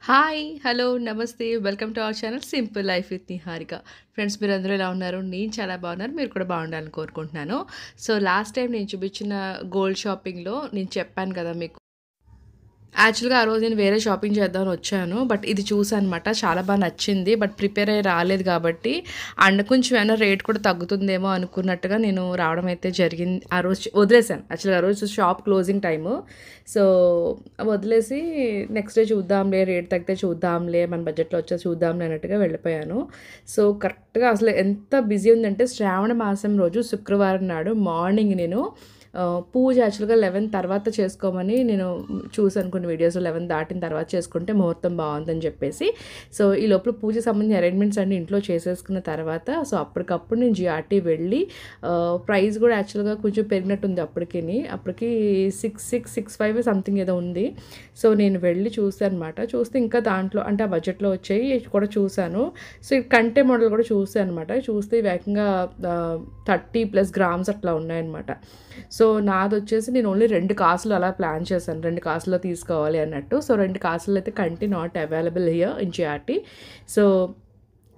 Hi! Hello! నమస్తే. Welcome to our channel simple life with Niharika. Friends మీరందరూ ఎలా ఉన్నారు? నేను చాలా బాగున్నాను. మీరు కూడా బాగుండాలని కోరుకుంటున్నాను. సో, లాస్ట్ టైమ్ నేను చూపించిన గోల్డ్ షాపింగ్‌లో నేను చెప్పాను కదా మీకు. యాక్చువల్‌గా ఆ రోజు నేను వేరే షాపింగ్ చేద్దామని వచ్చాను. బట్ ఇది చూసానమాట. చాలా నచ్చింది. బట్ ప్రిపేర్ అయ్యి రాలేదు కాబట్టి అండ్ కొంచెం ఏమైనా రేట్ కూడా తగ్గుతుందేమో అనుకున్నట్టుగా నేను రావడం అయితే జరిగింది. ఆ రోజు వదిలేసాను. యాక్చువల్‌గా ఆ రోజు షాప్ క్లోజింగ్ టైము. సో, వదిలేసి నెక్స్ట్ డే చూద్దాంలే, రేట్ తగ్గితే చూద్దాంలే, మన బడ్జెట్‌లో వచ్చేది చూద్దాంలే అన్నట్టుగా వెళ్ళిపోయాను. సో, కరెక్ట్‌గా అసలు ఎంత బిజీ ఉందంటే శ్రావణ మాసం రోజు శుక్రవారం నాడు మార్నింగ్ నేను పూజ యాక్చువల్‌గా 11 తర్వాత చేసుకోమని నేను చూసాను కొన్ని వీడియోస్‌లో. 11 దాటిన తర్వాత చేసుకుంటే ముహూర్తం బావుందని చెప్పేసి. సో, ఈ లోపల పూజకి సంబంధించిన అరేంజ్‌మెంట్స్ అన్నీ ఇంట్లో చేసేసుకున్న తర్వాత సో, అప్పటికప్పుడు నేను జిఆర్‌టీ వెళ్ళి ప్రైస్ కూడా యాక్చువల్‌గా కొంచెం పెరిగినట్టుంది అప్పటికిని. అప్పటికి 6665 సంథింగ్ ఏదో ఉంది. సో, నేను వెళ్ళి చూసానమాట. చూస్తే ఇంకా దాంట్లో అంటే ఆ బడ్జెట్‌లో వచ్చాయి కూడా చూసాను. సో, ఈ కంటె మోడల్ కూడా చూసానమాట. చూస్తే ఇవి ఏకంగా 30+ గ్రామ్స్ అట్లా ఉన్నాయన్నమాట. సో, నాదొచ్చేసి నేను ఓన్లీ 2 కాసులు అలా ప్లాన్ చేశాను. 2 కాసుల్లో తీసుకోవాలి అన్నట్టు. సో, 2 కాసులు అయితే కంటి not available here in GRT. So,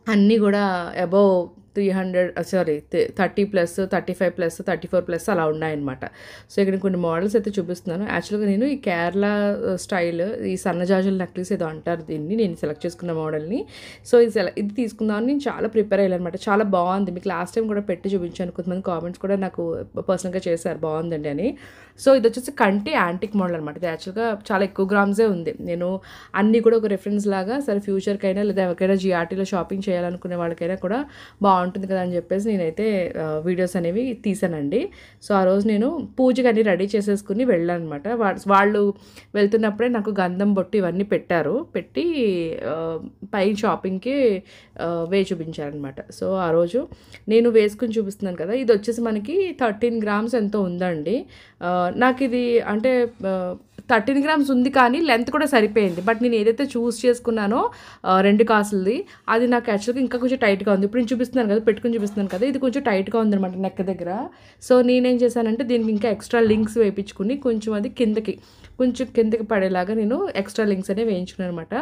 అన్నీ గూడా అబోవ్ 300 సారీ 30+, 35+, 34+ అలా ఉన్నాయన్నమాట. సో, ఇక్కడ కొన్ని మోడల్స్ అయితే చూపిస్తున్నాను. యాక్చువల్‌గా నేను ఈ కేరళ స్టైల్ ఈ సన్నజాజుల నెక్లెస్ ఏదో అంటారు దీన్ని. నేను సెలెక్ట్ చేసుకున్న మోడల్‌ని. సో, ఇది తీసుకుందామని నేను చాలా ప్రిపేర్ అయ్యానన్నమాట. చాలా బాగుంది. మీకు లాస్ట్ టైం కూడా పెట్టి చూపించాను. కొంతమంది కామెంట్స్ కూడా నాకు పర్సనల్‌గా చేశారు బాగుందండి అని. సో, ఇది వచ్చేసి కంటి యాంటిక్ మోడల్ అనమాట. ఇది యాక్చువల్‌గా చాలా ఎక్కువ గ్రామ్సే ఉంది. నేను అన్నీ కూడా ఒక రిఫరెన్స్ లాగా సరే ఫ్యూచర్‌కైనా లేదా ఎవరికైనా జిఆర్‌టీలో షాపింగ్ చేయాలనుకునే వాళ్ళకైనా కూడా బాగుంటుంది కదా అని చెప్పేసి నేనైతే వీడియోస్ అనేవి తీసానండి. సో, ఆ రోజు నేను పూజకి అన్నీ రెడీ చేసేసుకుని వెళ్ళానమాట. వాళ్ళు వెళ్తున్నప్పుడే నాకు గంధం బొట్టు ఇవన్నీ పెట్టారు. పెట్టి పైన షాపింగ్‌కి చూపించారనమాట. సో, ఆ రోజు నేను వేసుకుని చూపిస్తున్నాను కదా! ఇది వచ్చేసి మనకి 13 గ్రామ్స్ ఎంతో ఉందండి. నాకు ఇది అంటే 13 గ్రామ్స్ ఉంది కానీ లెంత్ కూడా సరిపోయింది. బట్ నేను ఏదైతే చూస్ చేసుకున్నానో 2 కాసులది అది నాకు యాక్చువల్‌గా ఇంకా కొంచెం టైట్‌గా ఉంది. ఇప్పుడు నేను చూపిస్తున్నాను కదా! పెట్టుకొని చూపిస్తున్నాను కదా! ఇది కొంచెం టైట్‌గా ఉందనమాట నెక్ దగ్గర. సో, నేనేం చేశానంటే దీనికి ఇంకా ఎక్స్ట్రా లింక్స్ వేయించుకుని కొంచెం అది కొంచెం కిందకి పడేలాగా నేను ఎక్స్ట్రా లింక్స్ అనేవి వేయించుకున్నాను అనమాట.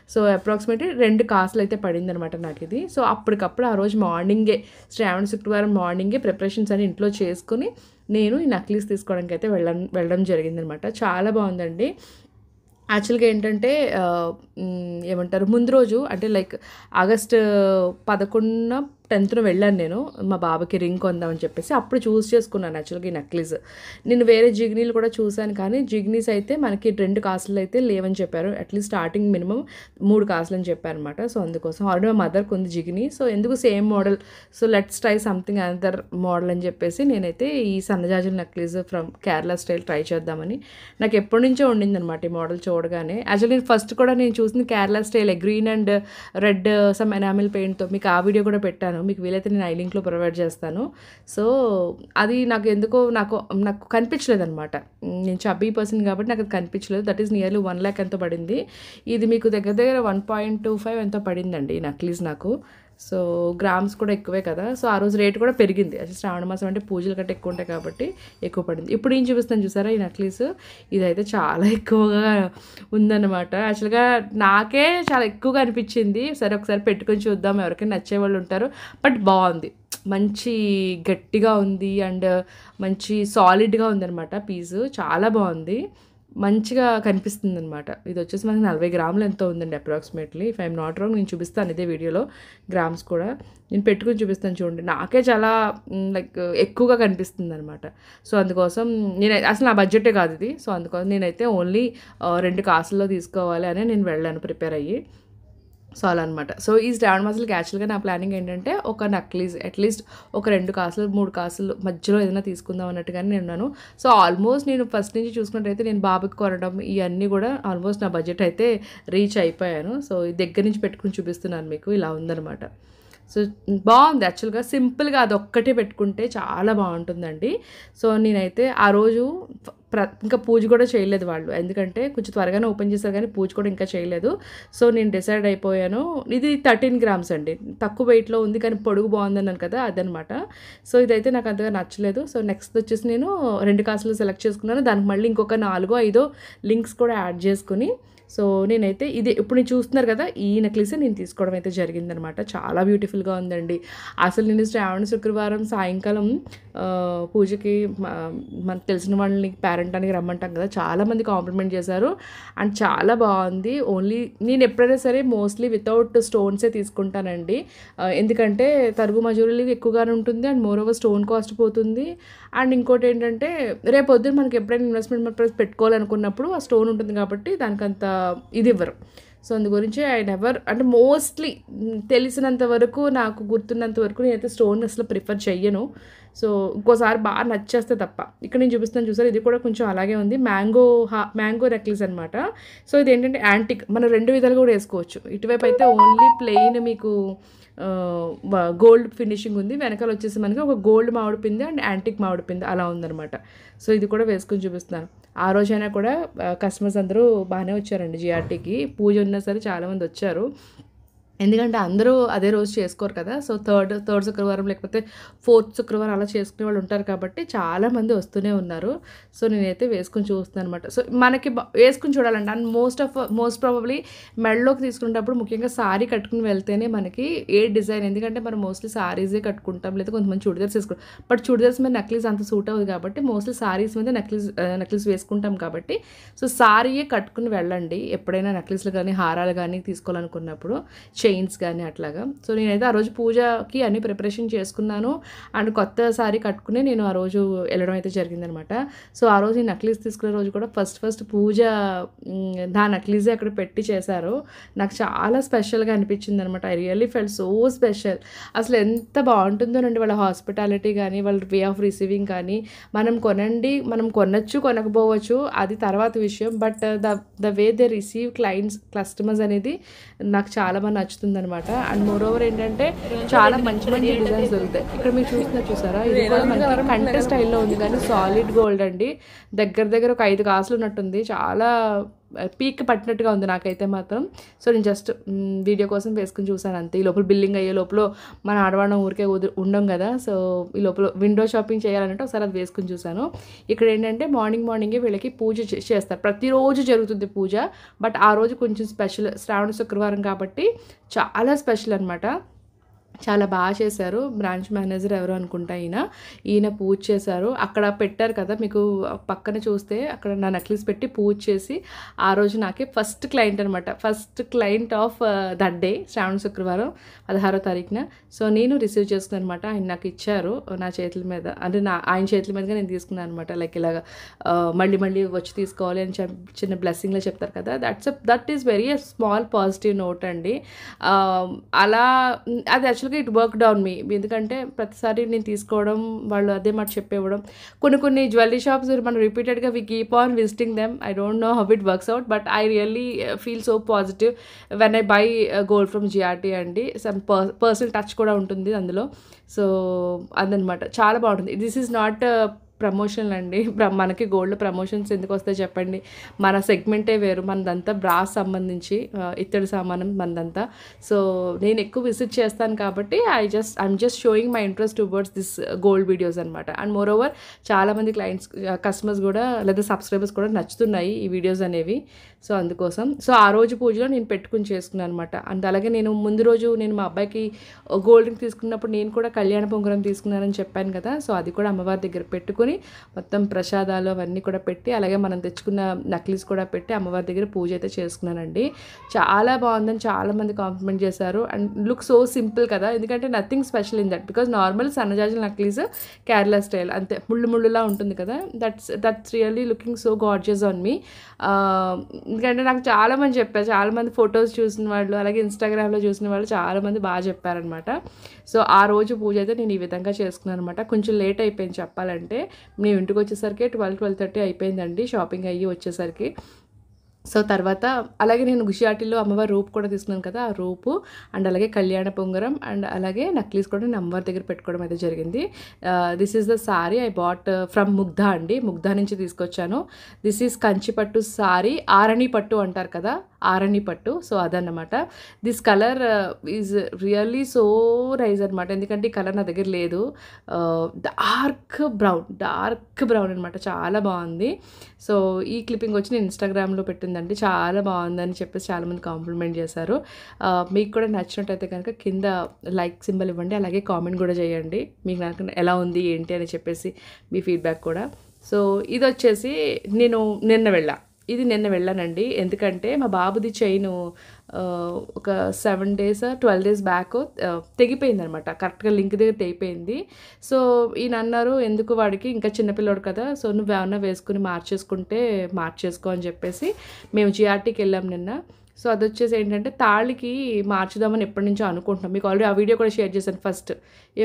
సో, అప్రాక్సిమేట్లీ 2 కాసులు అయితే పడిందనమాట నాకు ఇది. సో, అప్పటికప్పుడు ఆ రోజు మార్నింగే శ్రావణ శుక్రవారం మార్నింగే ప్రిపరేషన్స్ అన్ని ఇంట్లో చేసుకొని నేను ఈ నక్లీస్ తీసుకోవడానికి అయితే వెళ్ళడం జరిగిందనమాట. చాలా బాగుందండి. యాక్చువల్‌గా ఏంటంటే ఏమంటారు ముందు రోజు అంటే లైక్ ఆగస్ట్ 11, 10న వెళ్ళాను నేను. మా బాబుకి రింగ్ కొందామని చెప్పేసి అప్పుడు చూస్ చేసుకున్నాను యాక్చువల్‌గా ఈ నెక్లెస్. నేను వేరే జిగ్నీలు కూడా చూసాను కానీ జిగ్నీస్ అయితే మనకి 2 కాసులు అయితే లేవని చెప్పారు. అట్లీస్ట్ స్టార్టింగ్ మినిమం 3 కాసులు అని చెప్పారనమాట. సో, అందుకోసం ఆల్రెడీ మా మదర్‌కి ఉంది జిగ్నీ. సో, ఎందుకు same model so let's try something another model అని చెప్పేసి నేనైతే ఈ సన్నజాజుల necklace from Kerala style try చేద్దామని నాకు ఎప్పటి నుంచో ఉండిందనమాట ఈ మోడల్ చూడగానే. యాక్చువల్లీ నేను ఫస్ట్ కూడా నేను చూసింది Kerala style green and red some enamel పెయింట్‌తో మీకు ఆ వీడియో కూడా పెట్టాను. మీకు వీలైతే నేను ఐ లింక్‌లో ప్రొవైడ్ చేస్తాను. సో, అది నాకు ఎందుకో నాకు కనిపించలేదనమాట. నేను చబ్బీ పర్సన్ కాబట్టి నాకు అది కనిపించలేదు. దట్ ఈస్ నియర్లీ 1,00,000 ఎంతో పడింది. ఇది మీకు దగ్గర దగ్గర 1.25 ఎంతో పడిందండి ఈ నక్లీస్ నాకు. సో, గ్రామ్స్ కూడా ఎక్కువే కదా! సో, ఆ రోజు రేట్ కూడా పెరిగింది. అసలు శ్రావణ మాసం అంటే పూజలు గట్టా ఎక్కువ ఉంటాయి కాబట్టి ఎక్కువ పడింది. ఇప్పుడు నేను చూపిస్తాను చూసారా ఈ నక్లీస్ ఇదైతే చాలా ఎక్కువగా ఉందన్నమాట. యాక్చువల్‌గా నాకే చాలా ఎక్కువగా అనిపించింది. సరే ఒకసారి పెట్టుకొని చూద్దాం ఎవరికైనా నచ్చేవాళ్ళు ఉంటారు. బట్ బావుంది. మంచి గట్టిగా ఉంది అండ్ మంచి సాలిడ్‌గా ఉందన్నమాట పీసు. చాలా బావుంది. మంచిగా కనిపిస్తుందనమాట. ఇది వచ్చేసి మనకి 40 గ్రాములు ఎంతో ఉందండి approximately. If I'm not wrong నేను చూపిస్తాను ఇదే వీడియోలో గ్రామ్స్ కూడా. నేను పెట్టుకొని చూపిస్తాను చూడండి. నాకే చాలా లైక్ ఎక్కువగా కనిపిస్తుందనమాట. సో, అందుకోసం అసలు నా బడ్జెటే కాదు ఇది. సో, అందుకోసం నేనైతే ఓన్లీ 2 కాసుల్లో తీసుకోవాలి అని నేను వెళ్ళాను ప్రిపేర్ అయ్యి. సో, అలా అనమాట. సో, ఈ శ్రావణ మాసాలకి యాక్చువల్‌గా నా ప్లానింగ్ ఏంటంటే ఒక నక్లీస్ అట్‌లీస్ట్ ఒక 2 కాసులు, 3 కాసులు మధ్యలో ఏదైనా తీసుకుందాం అన్నట్టుగానే నేనున్నాను. సో, ఆల్మోస్ట్ నేను ఫస్ట్ నుంచి చూసుకున్నట్టయితే నేను బాబుకి కొనడం ఇయన్నీ కూడా ఆల్మోస్ట్ నా బడ్జెట్ అయితే రీచ్ అయిపోయాను. సో, దగ్గర నుంచి పెట్టుకొని చూపిస్తున్నాను మీకు. ఇలా ఉందనమాట. సో, బావుంది యాక్చువల్‌గా సింపుల్‌గా అదొక్కటే పెట్టుకుంటే చాలా బావుంటుందండి. సో, నేనైతే ఆ రోజు ఇంకా పూజ కూడా చేయలేదు వాళ్ళు. ఎందుకంటే కొంచెం త్వరగానే ఓపెన్ చేశారు కానీ పూజ కూడా ఇంకా చేయలేదు. సో, నేను డిసైడ్ అయిపోయాను. ఇది 13 గ్రామ్స్ అండి. తక్కువ వెయిట్‌లో ఉంది కానీ పొడుగు బావుందన్నాను కదా! అదనమాట. సో, ఇదైతే నాకు అంతగా నచ్చలేదు. సో, నెక్స్ట్ వచ్చేసి నేను 2 కాసులు సెలెక్ట్ చేసుకున్నాను. దానికి మళ్ళీ ఇంకొక 4, 5 లింక్స్ కూడా యాడ్ చేసుకొని సో నేనైతే ఇది ఇప్పుడు నేను చూస్తున్నారు కదా, ఈ నెక్లెస్ నేను తీసుకోవడం అయితే జరిగిందనమాట. చాలా బ్యూటిఫుల్గా ఉందండి. అసలు నేను శ్రావణ శుక్రవారం సాయంకాలం పూజకి మనకు తెలిసిన వాళ్ళని పేరెంటానికి రమ్మంటాం కదా, చాలామంది కాంప్లిమెంట్ చేశారు అండ్ చాలా బాగుంది. ఓన్లీ నేను ఎప్పుడైనా సరే మోస్ట్లీ వితౌట్ స్టోన్సే తీసుకుంటానండి. ఎందుకంటే తరుగు మజూరీలు ఎక్కువగానే ఉంటుంది and more over stone cost పోతుంది. అండ్ ఇంకోటి ఏంటంటే రేపు పొద్దున్న మనకి ఎప్పుడైనా ఇన్వెస్ట్మెంట్ పర్పస్ పెట్టుకోవాలనుకున్నప్పుడు ఆ స్టోన్ ఉంటుంది కాబట్టి దానికంత ఇది ఇవ్వరు. సో అందు గురించి ఐ నెవర్, అంటే మోస్ట్లీ తెలిసినంత వరకు, నాకు గుర్తున్నంత వరకు నేనైతే స్టోన్ అసలు ప్రిఫర్ చెయ్యను. సో ఇంకోసారి బాగా నచ్చేస్తే తప్ప. ఇక్కడ నేను చూపిస్తాను చూసారు, ఇది కూడా కొంచెం అలాగే ఉంది. మ్యాంగో నెక్లెస్ అనమాట. సో ఇది ఏంటంటే యాంటిక్, మనం 2 విధాలుగా కూడా వేసుకోవచ్చు. ఇటువైపు అయితే ఓన్లీ ప్లెయిన్ మీకు గోల్డ్ ఫినిషింగ్ ఉంది, వెనకాల వచ్చేసి మనకి ఒక గోల్డ్ మామిడి పిండి అండ్ యాంటిక్ మామిడి పిండి అలా ఉందనమాట. సో ఇది కూడా వేసుకొని చూపిస్తున్నాను. ఆ రోజైనా కూడా కస్టమర్స్ అందరూ బాగానే వచ్చారండి. జిఆర్టీకి పూజ ఉన్నా సరే చాలామంది వచ్చారు. ఎందుకంటే అందరూ అదే రోజు చేసుకోరు కదా. సో థర్డ్ శుక్రవారం లేకపోతే 4th శుక్రవారం అలా చేసుకునే వాళ్ళు ఉంటారు కాబట్టి చాలామంది వస్తూనే ఉన్నారు. సో నేనైతే వేసుకొని చూస్తున్నాను అనమాట. సో మనకి వేసుకుని చూడాలండి. అండ్ మోస్ట్ ప్రాబబ్లీ మెడలోకి తీసుకునేటప్పుడు ముఖ్యంగా సారీ కట్టుకుని వెళ్తేనే మనకి ఏ డిజైన్, ఎందుకంటే మనం మోస్ట్లీ సారీసే కట్టుకుంటాం, లేదా కొంతమంది చుడిదార్స్ వేసుకుంటాం. బట్ చుడిదార్స్ మీద నెక్లెస్ అంత సూట్ అవ్వదు కాబట్టి మోస్ట్లీ సారీస్ మీద నెక్లెస్ వేసుకుంటాం కాబట్టి సో సారీయే కట్టుకుని వెళ్ళండి ఎప్పుడైనా నెక్లెస్లు కానీ హారాలు కానీ తీసుకోవాలనుకున్నప్పుడు, చైన్స్ కానీ అట్లాగా. సో నేనైతే ఆ రోజు పూజకి అన్ని ప్రిపరేషన్ చేసుకున్నాను అండ్ కొత్త సారీ కట్టుకుని నేను ఆ రోజు వెళ్ళడం అయితే జరిగిందనమాట. సో ఆ రోజు ఈ నక్లీస్ తీసుకునే రోజు కూడా ఫస్ట్ పూజ నా నక్లీజే అక్కడ పెట్టి చేశారు. నాకు చాలా స్పెషల్గా అనిపించింది అనమాట. I really felt so special. అసలు ఎంత బాగుంటుందోనండి వాళ్ళ హాస్పిటాలిటీ కానీ, వాళ్ళ వే ఆఫ్ రిసీవింగ్ కానీ. మనం కొనొచ్చు కొనకపోవచ్చు, అది తర్వాత విషయం. But the way they receive customers అనేది నాకు చాలా బాగా నచ్చుతుంది అనమాట. అండ్ మోర్ ఓవర్ ఏంటంటే చాలా మంచి డిజైన్స్ దొరుకుతాయి. ఇక్కడ మీరు చూసారా, ఇది కూడా మనకి కంటె స్టైల్లో ఉంది కానీ సాలిడ్ గోల్డ్ అండి. దగ్గర ఒక 5 కాసులు ఉన్నట్టుంది. చాలా పీక్ పట్టినట్టుగా ఉంది నాకైతే మాత్రం. సో నేను జస్ట్ వీడియో కోసం వేసుకుని చూసాను అంతే. ఈ లోపల బిల్లింగ్ అయ్యే లోపల మన ఆడవాళ్ళం ఊరికే ఉండం కదా. సో ఈ లోపల విండో షాపింగ్ చేయాలంటే ఒకసారి అది వేసుకుని చూసాను. ఇక్కడ ఏంటంటే మార్నింగే వీళ్ళకి పూజ చేస్తారు. ప్రతిరోజు జరుగుతుంది పూజ, బట్ ఆ రోజు కొంచెం స్పెషల్. శ్రావణ శుక్రవారం కాబట్టి చాలా స్పెషల్ అనమాట. చాలా బాగా చేశారు. బ్రాంచ్ మేనేజర్ ఎవరు అనుకుంటా ఈయన పూజ చేశారు. అక్కడ పెట్టారు కదా మీకు పక్కన చూస్తే, అక్కడ నా నెక్లెస్ పెట్టి పూజ చేసి ఆ రోజు నాకే ఫస్ట్ క్లయింట్ అనమాట. First client of that day, శ్రావణ శుక్రవారం 16వ తారీఖున. సో నేను రిసీవ్ చేసుకున్నాను అనమాట. ఆయన నాకు ఇచ్చారు నా చేతుల మీద, అంటే ఆయన చేతుల మీదుగా నేను తీసుకున్నాను అనమాట. లైక్ ఇలాగా మళ్ళీ వచ్చి తీసుకోవాలి అని చిన్న బ్లెస్సింగ్లో చెప్తారు కదా. That is very small positive note అండి. అలా అది యాక్చువల్గా ఇట్ వర్క్డ్ ఆన్ మీ. ఎందుకంటే ప్రతిసారి నేను తీసుకోవడం, వాళ్ళు అదే మాట చెప్పేవ్వడం. కొన్ని జ్యువెలరీ షాప్స్ మనం రిపీటెడ్గా we keep on visiting them. I don't know how it works out, but I really feel so positive when I buy gold from GRT అండి. సమ్ పర్సనల్ టచ్ కూడా ఉంటుంది అందులో. సో అదనమాట, చాలా బాగుంటుంది. దిస్ ఈజ్ నాట్ ప్రమోషన్ అండి. మనకి gold promotions ఎందుకు వస్తాయి చెప్పండి? మన సెగ్మెంటే వేరు. మనదంతా బ్రాస్ సంబంధించి ఇత్తడి సామానం మనదంతా. సో నేను ఎక్కువ విజిట్ చేస్తాను కాబట్టి I'm just showing my interest towards this gold videos అనమాట. అండ్ మోర్ ఓవర్ చాలామంది కస్టమర్స్ కూడా లేదా సబ్స్క్రైబర్స్ కూడా నచ్చుతున్నాయి ఈ వీడియోస్ అనేవి. సో అందుకోసం ఆ రోజు పూజలో నేను పెట్టుకుని చేసుకున్నాను అనమాట. అండ్ అలాగే నేను ముందు రోజు నేను మా అబ్బాయికి గోల్డ్ రింగ్ తీసుకున్నప్పుడు నేను కూడా కళ్యాణ పొంగరం తీసుకున్నానని చెప్పాను కదా. సో అది కూడా అమ్మవారి దగ్గర పెట్టుకుని మొత్తం ప్రసాదాలు అవన్నీ కూడా పెట్టి, అలాగే మనం తెచ్చుకున్న నక్లీస్ కూడా పెట్టి అమ్మవారి దగ్గర పూజ అయితే చేసుకున్నానండి. చాలా బాగుందని చాలామంది కాంప్లిమెంట్ చేశారు. అండ్ లుక్ సో సింపుల్ కదా, ఎందుకంటే nothing special in that. Because normal సన్నజాజుల నక్లీస్ కేరళ స్టైల్ అంతే, ముళ్ళులా ఉంటుంది కదా. That's really looking so gorgeous on me. ఎందుకంటే నాకు చాలామంది చెప్పారు, చాలామంది ఫొటోస్ చూసిన వాళ్ళు, అలాగే ఇన్స్టాగ్రామ్లో చూసిన వాళ్ళు చాలామంది బాగా చెప్పారనమాట. సో ఆ రోజు పూజ అయితే నేను ఈ విధంగా చేసుకున్నాను అనమాట. కొంచెం లేట్ అయిపోయింది చెప్పాలంటే. మేము ఇంటికి వచ్చేసరికి 12:30 అయిపోయిందండి షాపింగ్ అయ్యి వచ్చేసరికి. సో తర్వాత అలాగే నేను గుషియాటిలో అమ్మవారి రూపు కూడా తీసుకున్నాను కదా, ఆ రూపు అండ్ అలాగే కళ్యాణ పొంగరం అండ్ అలాగే నక్లీస్ కూడా నేను అమ్మవారి దగ్గర పెట్టుకోవడం అయితే జరిగింది. This is the sari I bought from Mugdha అండి. ముగ్ధా నుంచి తీసుకొచ్చాను. దిస్ ఈజ్ కంచి పట్టు సారీ, ఆరణి పట్టు అంటారు కదా, ఆరణి పట్టు. సో అదన్నమాట. This colour is really so nice అనమాట. ఎందుకంటే ఈ కలర్ నా దగ్గర లేదు. డార్క్ బ్రౌన్ అనమాట, చాలా బాగుంది. సో ఈ క్లిప్పింగ్ వచ్చి నేను ఇన్స్టాగ్రామ్లో పెట్టింది అయిపోయిందండి. చాలా బాగుందని చెప్పేసి చాలామంది కాంప్లిమెంట్ చేశారు. మీకు కూడా నచ్చినట్టయితే కనుక కింద లైక్ సింబల్ ఇవ్వండి. అలాగే కామెంట్ కూడా చేయండి. మీకు నాకు ఎలా ఉంది ఏంటి అని చెప్పేసి మీ ఫీడ్బ్యాక్ కూడా. సో ఇదొచ్చేసి నేను నిన్న వెళ్ళానండి. ఎందుకంటే మా బాబుది చైను ఒక 7 డేస్ 12 డేస్ బ్యాక్ తెగిపోయిందనమాట. కరెక్ట్గా లింక్ దగ్గర తెగిపోయింది. సో ఈయన అన్నారు, ఎందుకు వాడికి ఇంకా చిన్నపిల్లోడు కదా, సో నువ్వు ఏమన్నా వేసుకుని మార్చేసుకో అని చెప్పేసి మేము జిఆర్టీకి వెళ్ళాం నిన్న. సో అదొచ్చేసి ఏంటంటే తాళికి మార్చుదామని ఎప్పటి నుంచో అనుకుంటున్నాం. మీకు ఆల్రెడీ ఆ వీడియో కూడా షేర్ చేశాను ఫస్ట్,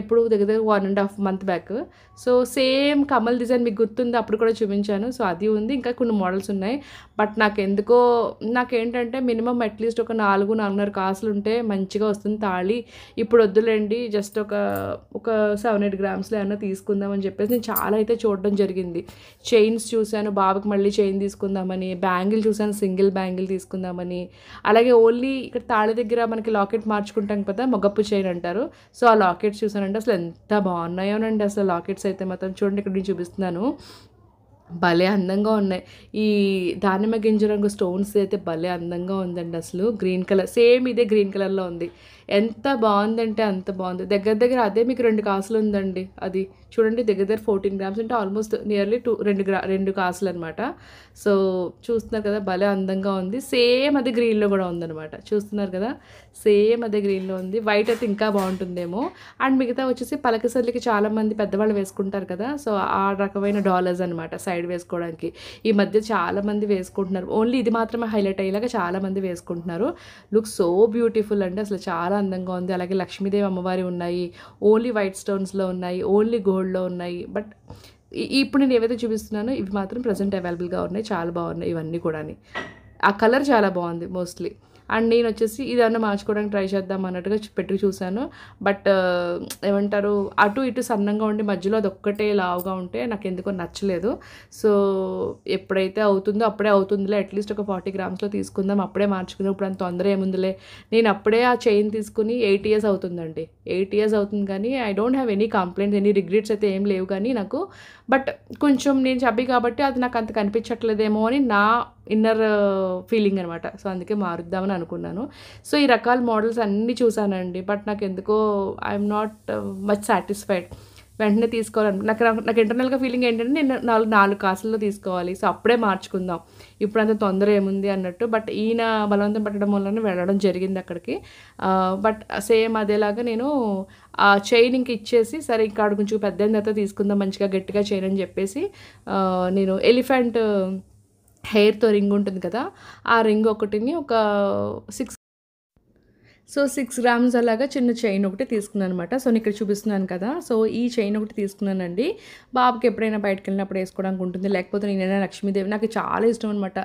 ఎప్పుడు దగ్గర 1.5 month back. So same Kamal design మీకు గుర్తుంది, అప్పుడు కూడా చూపించాను. సో అది ఉంది, ఇంకా కొన్ని మోడల్స్ ఉన్నాయి. బట్ నాకేంటంటే మినిమం అట్లీస్ట్ ఒక 4-4.5 కాసులు ఉంటే మంచిగా వస్తుంది తాళి. ఇప్పుడు వద్దులేండి, జస్ట్ ఒక 7-8 గ్రామ్స్లో ఏమన్నా తీసుకుందామని చెప్పేసి నేను చాలా అయితే చూడడం జరిగింది. చైన్స్ చూశాను, బాబుకి మళ్ళీ చైన్ తీసుకుందామని, బ్యాంగిల్ చూశాను, సింగిల్ బ్యాంగిల్ తీసుకుందామని. అలాగే ఓన్లీ ఇక్కడ తాళి దగ్గర మనకి లాకెట్ మార్చుకుంటాం కదా, మొగపు చైన్ అంటారు. సో ఆ లాకెట్స్ చూసానండి, అసలు ఎంత బాగున్నాయోనండి. అసలు లాకెట్స్ అయితే మాత్రం చూడండి, ఇక్కడ నేను చూపిస్తున్నాను, భలే అందంగా ఉన్నాయి. ఈ దానిమ్మ గింజ రంగు స్టోన్స్ అయితే భలే అందంగా ఉందండి. అసలు గ్రీన్ కలర్, సేమ్ ఇదే గ్రీన్ కలర్లో ఉంది. ఎంత బాగుందంటే అంత బాగుంది. దగ్గర అదే మీకు 2 కాసులు ఉందండి. అది చూడండి, దగ్గర 14 గ్రామ్స్ అంటే ఆల్మోస్ట్ నియర్లీ 2 కాసులు అనమాట. సో చూస్తున్నారు కదా, భలే అందంగా ఉంది. సేమ్ అది గ్రీన్లో కూడా ఉందన్నమాట. చూస్తున్నారు కదా, సేమ్ అదే గ్రీన్లో ఉంది. వైట్ అయితే ఇంకా బాగుంటుందేమో. అండ్ మిగతా వచ్చేసి పలకసర్లకి చాలామంది పెద్దవాళ్ళు వేసుకుంటారు కదా, సో ఆ రకమైన డాలర్స్ అనమాట సైడ్ వేసుకోవడానికి. ఈ మధ్య చాలామంది వేసుకుంటున్నారు. ఓన్లీ ఇది మాత్రమే హైలైట్ అయ్యేలాగా చాలామంది వేసుకుంటున్నారు. లుక్ సో బ్యూటిఫుల్ అండి, అసలు చాలా అందంగా ఉంది. అలాగే లక్ష్మీదేవి అమ్మవారి ఉన్నాయి, ఓన్లీ వైట్ స్టోన్స్లో ఉన్నాయి, ఓన్లీ గోల్డ్లో ఉన్నాయి. బట్ ఇప్పుడు నేను ఏవైతే చూపిస్తున్నానో ఇవి మాత్రం ప్రజెంట్ అవైలబుల్గా ఉన్నాయి. చాలా బాగున్నాయి ఇవన్నీ కూడా. ఆ కలర్ చాలా బాగుంది మోస్ట్లీ. అండ్ నేను వచ్చేసి ఇదన్నా మార్చుకోవడానికి ట్రై చేద్దాం అన్నట్టుగా పెట్టి చూశాను. బట్ ఏమంటారు, అటు ఇటు సన్నంగా ఉండి మధ్యలో అది ఒక్కటే లావుగా ఉంటే నాకు ఎందుకో నచ్చలేదు. సో ఎప్పుడైతే అవుతుందో అప్పుడే అవుతుందిలే, అట్లీస్ట్ ఒక 40 గ్రామ్స్లో తీసుకుందాం, అప్పుడే మార్చుకుందాం, ఇప్పుడు అంత తొందర ఏముందిలే. నేను అప్పుడే ఆ చైన్ తీసుకుని 8 years అవుతుందండి. 8 years అవుతుంది, కానీ I don't have any complaints, any regrets అయితే ఏం లేవు కానీ నాకు. బట్ కొంచెం నేను చబ్బి కాబట్టి అది నాకు అంత కనిపించట్లేదేమో అని నా ఇన్నర్ ఫీలింగ్ అనమాట. సో అందుకే మారుద్దామని అనుకున్నాను. సో ఈ రకాల మోడల్స్ అన్నీ చూసానండి. బట్ నాకు ఎందుకో ఐఎమ్ నాట్ మచ్ సాటిస్ఫైడ్. వెంటనే తీసుకోవాలని నాకు ఇంటర్నల్గా ఫీలింగ్ ఏంటంటే నేను 4 కాసుల్లో తీసుకోవాలి, సో అప్పుడే మార్చుకుందాం, ఇప్పుడు అంత తొందర ఏముంది అన్నట్టు. బట్ ఈయన బలవంతం పట్టడం వల్ల వెళ్ళడం జరిగింది అక్కడికి. బట్ సేమ్ అదేలాగా నేను ఆ చైన్ ఇంక ఇచ్చేసి, సరే ఇంకా అక్కడ కొంచెం పెద్ద తర్వాత తీసుకుందాం మంచిగా గట్టిగా చైన్ అని చెప్పేసి నేను ఎలిఫెంట్ హెయిర్తో రింగ్ ఉంటుంది కదా, ఆ రింగ్ ఒకటిని ఒక 6 గ్రామ్స్ అలాగా చిన్న చైన్ ఒకటి తీసుకున్నాను అనమాట. సో నేను ఇక్కడ చూపిస్తున్నాను కదా, సో ఈ చైన్ ఒకటి తీసుకున్నానండి. బాబుకి ఎప్పుడైనా బయటకు వెళ్ళినప్పుడు వేసుకోవడానికి ఉంటుంది. లేకపోతే నేనైనా లక్ష్మీదేవి, నాకు చాలా ఇష్టం అనమాట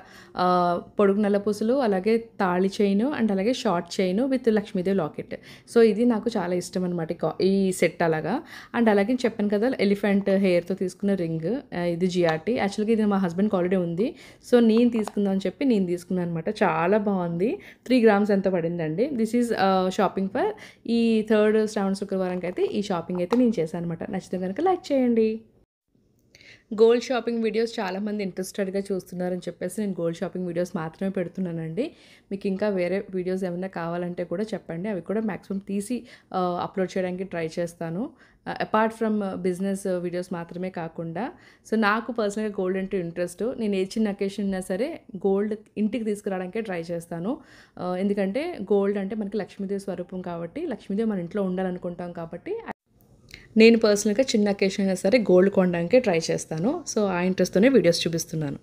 పొడుగు నల్లపూసలు, అలాగే తాళి చైన్ అండ్ అలాగే short chain with Lakshmidevi locket. So ఇది నాకు చాలా ఇష్టం అనమాట ఈ సెట్ అలాగా. అండ్ అలాగే చెప్పాను కదా ఎలిఫెంట్ హెయిర్తో తీసుకున్న రింగ్, ఇది జిఆర్టీ. యాక్చువల్గా ఇది మా హస్బెండ్కి ఆల్రెడీ ఉంది, సో నేను తీసుకుందాం అని చెప్పి నేను తీసుకున్నాను అనమాట. చాలా బాగుంది. 3 గ్రామ్స్ ఎంత పడిందండి. దిస్ ఈజ్ షాపింగ్ ఫర్ ఈ 3rd శ్రావణ శుక్రవారంకి అయితే ఈ షాపింగ్ అయితే నేను చేశాను అనమాట. నచ్చితే కనుక లైక్ చేయండి. గోల్డ్ షాపింగ్ వీడియోస్ చాలామంది ఇంట్రెస్టెడ్గా చూస్తున్నారని చెప్పేసి నేను గోల్డ్ షాపింగ్ వీడియోస్ మాత్రమే పెడుతున్నానండి. మీకు ఇంకా వేరే వీడియోస్ ఏమైనా కావాలంటే కూడా చెప్పండి, అవి కూడా మ్యాక్సిమం తీసి అప్లోడ్ చేయడానికి ట్రై చేస్తాను. అపార్ట్ ఫ్రమ్ బిజినెస్ వీడియోస్ మాత్రమే కాకుండా. సో నాకు పర్సనల్గా గోల్డ్ అంటే ఇంట్రెస్ట్. నేను ఏ చిన్న అకేషన్ ఉన్నా సరే గోల్డ్ ఇంటికి తీసుకురావడానికే ట్రై చేస్తాను. ఎందుకంటే గోల్డ్ అంటే మనకి లక్ష్మీదేవి స్వరూపం కాబట్టి, లక్ష్మీదేవి మన ఇంట్లో ఉండాలనుకుంటాం కాబట్టి నేను పర్సనల్గా చిన్న అకేషన్ అయినా సరే గోల్డ్ కొనడానికే ట్రై చేస్తాను. సో ఆ ఇంట్రెస్ట్తోనే వీడియోస్ చూపిస్తున్నాను.